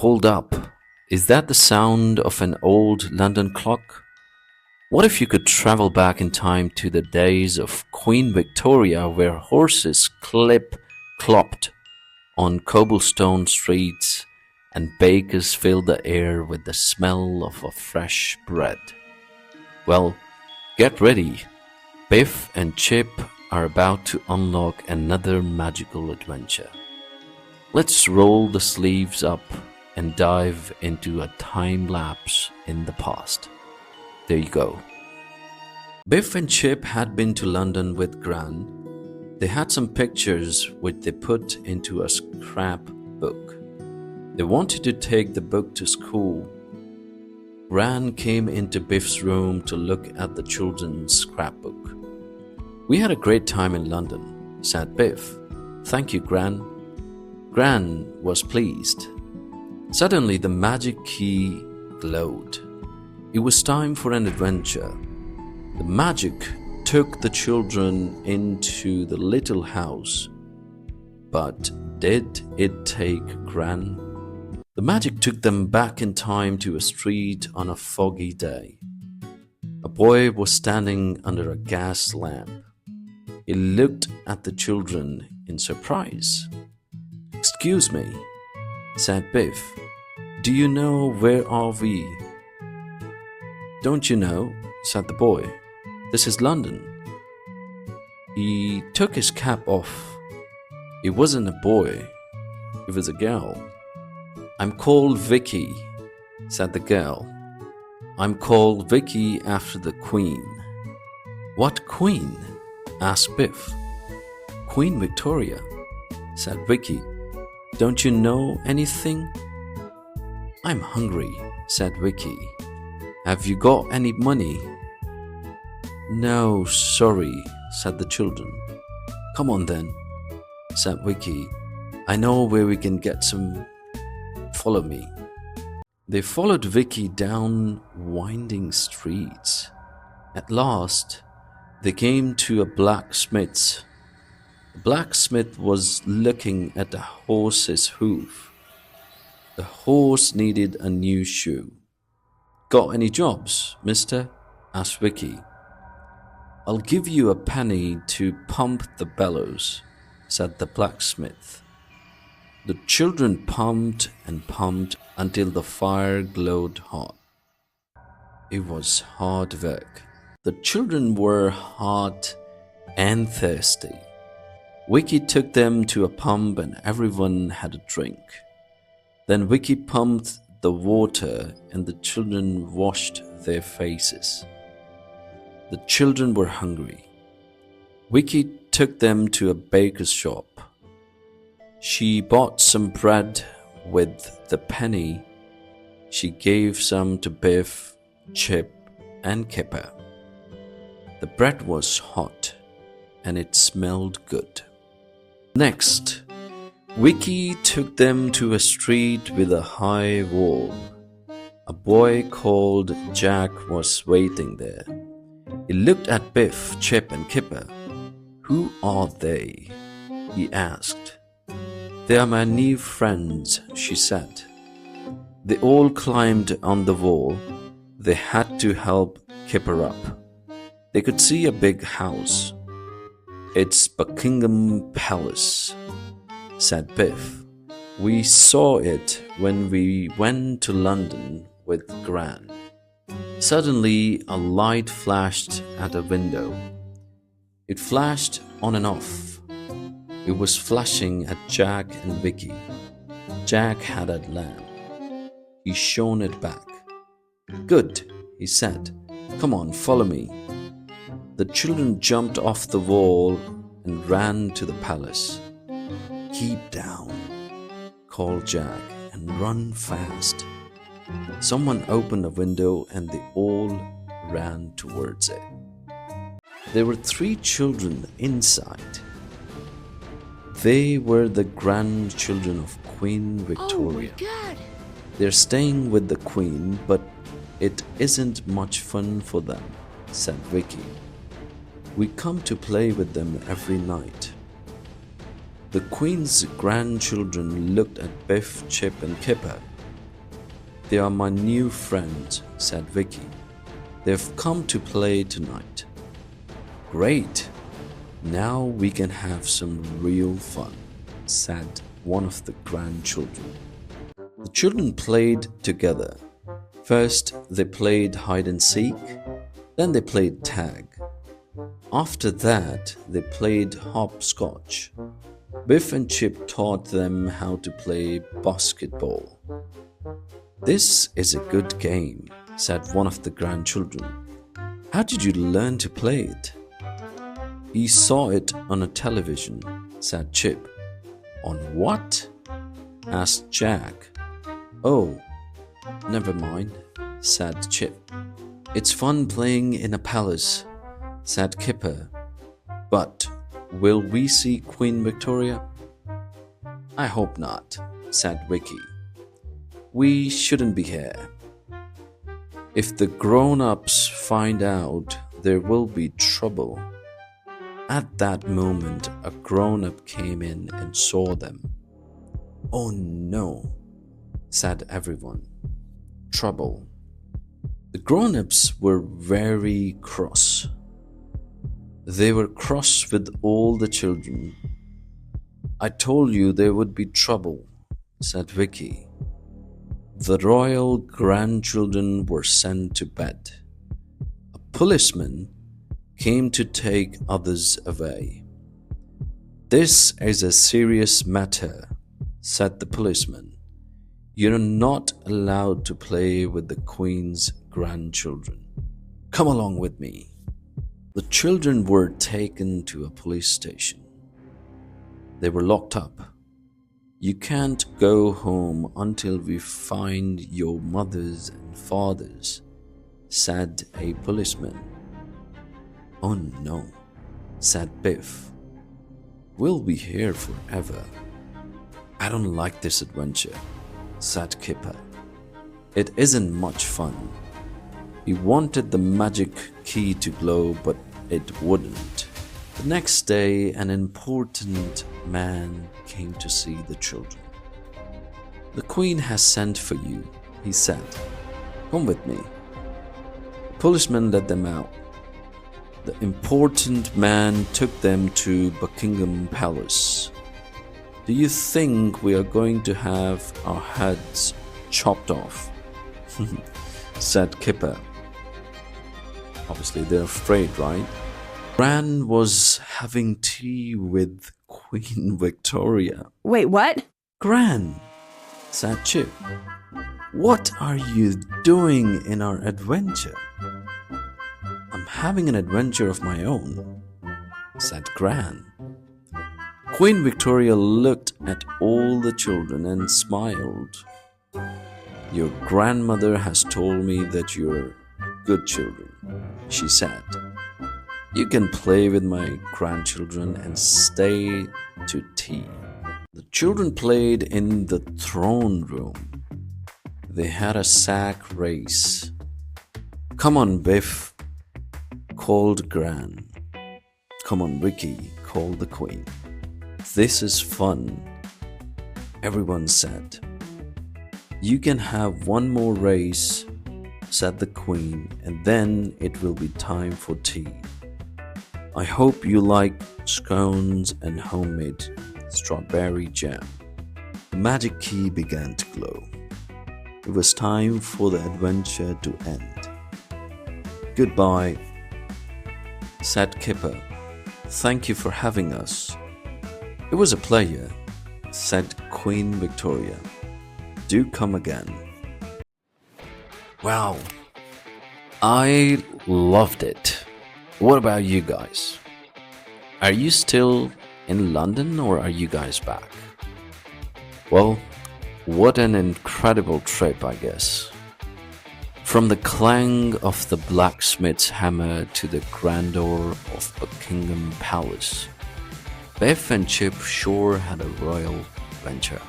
Hold up. Is that the sound of an old London clock? What if you could travel back in time to the days of Queen Victoria where horses clopped on cobblestone streets and bakers filled the air with the smell of a fresh bread? Well, get ready. Biff and Chip are about to unlock another magical adventure. Let's roll the sleeves up and dive into a time lapse in the past. There you go. Biff and Chip had been to London with Gran. They had some pictures which they put into a scrap book. They wanted to take the book to school. Gran came into Biff's room to look at the children's scrapbook. "We had a great time in London," said Biff. "Thank you, Gran." Gran was pleased. Suddenly, the magic key glowed. It was time for an adventure. The magic took the children into the little house. But did it take Gran? The magic took them back in time to a street on a foggy day. A boy was standing under a gas lamp. He looked at the children in surprise. "Excuse me," said Biff. "Do you know where are we?" "Don't you know?" said the boy. "This is London." He took his cap off. It wasn't a boy, it was a girl. "I'm called Vicky," said the girl. "I'm called Vicky after the Queen." "What Queen?" asked Biff. "Queen Victoria," said Vicky. "Don't you know anything?" "I'm hungry," said Vicky. "Have you got any money?" "No, sorry," said the children. "Come on then," said Vicky. "I know where we can get some. Follow me." They followed Vicky down winding streets. At last, they came to a blacksmith's. The blacksmith was looking at a horse's hoof. The horse needed a new shoe. "Got any jobs, mister?" asked Vicky. "I'll give you a penny to pump the bellows," said the blacksmith. The children pumped and pumped until the fire glowed hot. It was hard work. The children were hot and thirsty. Vicky took them to a pump and everyone had a drink. Then Vicky pumped the water and the children washed their faces. The children were hungry. Vicky took them to a baker's shop. She bought some bread with the penny. She gave some to Biff, Chip, and Kipper. The bread was hot and it smelled good. Next, Vicky took them to a street with a high wall. A boy called Jack was waiting there. He looked at Biff, Chip, and Kipper. "Who are they?" he asked. "They are my new friends," she said. They all climbed on the wall. They had to help Kipper up. They could see a big house. "It's Buckingham Palace," said Biff. "We saw it when we went to London with Gran." Suddenly, a light flashed at a window. It flashed on and off. It was flashing at Jack and Vicky. Jack had a lamp. He shone it back. "Good," he said. "Come on, follow me." The children jumped off the wall and ran to the palace. "Keep down," called Jack, "and run fast." Someone opened a window and they all ran towards it. There were 3 children inside. They were the grandchildren of Queen Victoria. Oh my God! They're staying with the Queen, but it isn't much fun for them, said Vicky. "We come to play with them every night." The Queen's grandchildren looked at Biff, Chip, and Kipper. They are my new friends, said Vicky. They've come to play tonight. Great! Now we can have some real fun, said one of the grandchildren. The children played together. First, they played hide and seek, then they played tag. After that, they played hopscotch. Biff and Chip taught them how to play basketball. This is a good game, said one of the grandchildren. How did you learn to play it? He saw it on a television, said Chip. On what? Asked Jack. Oh, never mind, said Chip. It's fun playing in a palace, said Kipper. But will we see Queen Victoria? I hope not, said Vicky. We shouldn't be here. If the grown-ups find out, there will be trouble. At that moment, a grown-up came in and saw them. Oh no, said everyone. Trouble. The grown-ups were very cross. They were cross with all the children. I told you there would be trouble, said Vicky. The royal grandchildren were sent to bed. A policeman came to take others away. This is a serious matter, said the policeman. You're not allowed to play with the Queen's grandchildren. Come along with me. The children were taken to a police station. They were locked up. You can't go home until we find your mothers and fathers, said a policeman. Oh no, said Biff. We'll be here forever. I don't like this adventure, said Kipper. It isn't much fun. He wanted the magic key to glow, but it wouldn't. The next day, an important man came to see the children. The Queen has sent for you, he said. Come with me. The policeman led them out. The important man took them to Buckingham Palace. Do you think we are going to have our heads chopped off? Said Kipper. Obviously, they're afraid, right? Gran was having tea with Queen Victoria. Wait, what? Gran, said Chip. What are you doing in our adventure? I'm having an adventure of my own, said Gran. Queen Victoria looked at all the children and smiled. Your grandmother has told me that you're good children, she said. You can play with my grandchildren and stay to tea. The children played in the throne room. They had a sack race. Come on, Biff, called Gran. Come on, Vicky, called the Queen. This is fun, everyone said. You can have one more race, said the Queen, and then it will be time for tea. I hope you like scones and homemade strawberry jam. The magic key began to glow. It was time for the adventure to end. Goodbye, said Kipper. Thank you for having us. It was a pleasure, said Queen Victoria. Do come again. Wow, I loved it. What about you guys? Are you still in London or are you guys back? Well, what an incredible trip, I guess. From the clang of the blacksmith's hammer to the grandeur of Buckingham Palace, Biff and Chip sure had a royal adventure.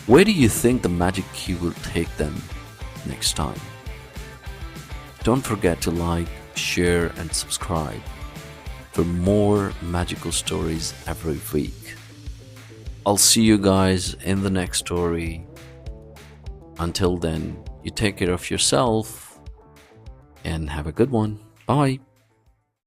Where do you think the magic key will take them next time? Don't forget to like, share and subscribe for more magical stories every week. I'll see you guys in the next story. Until then, you take care of yourself and have a good one. Bye.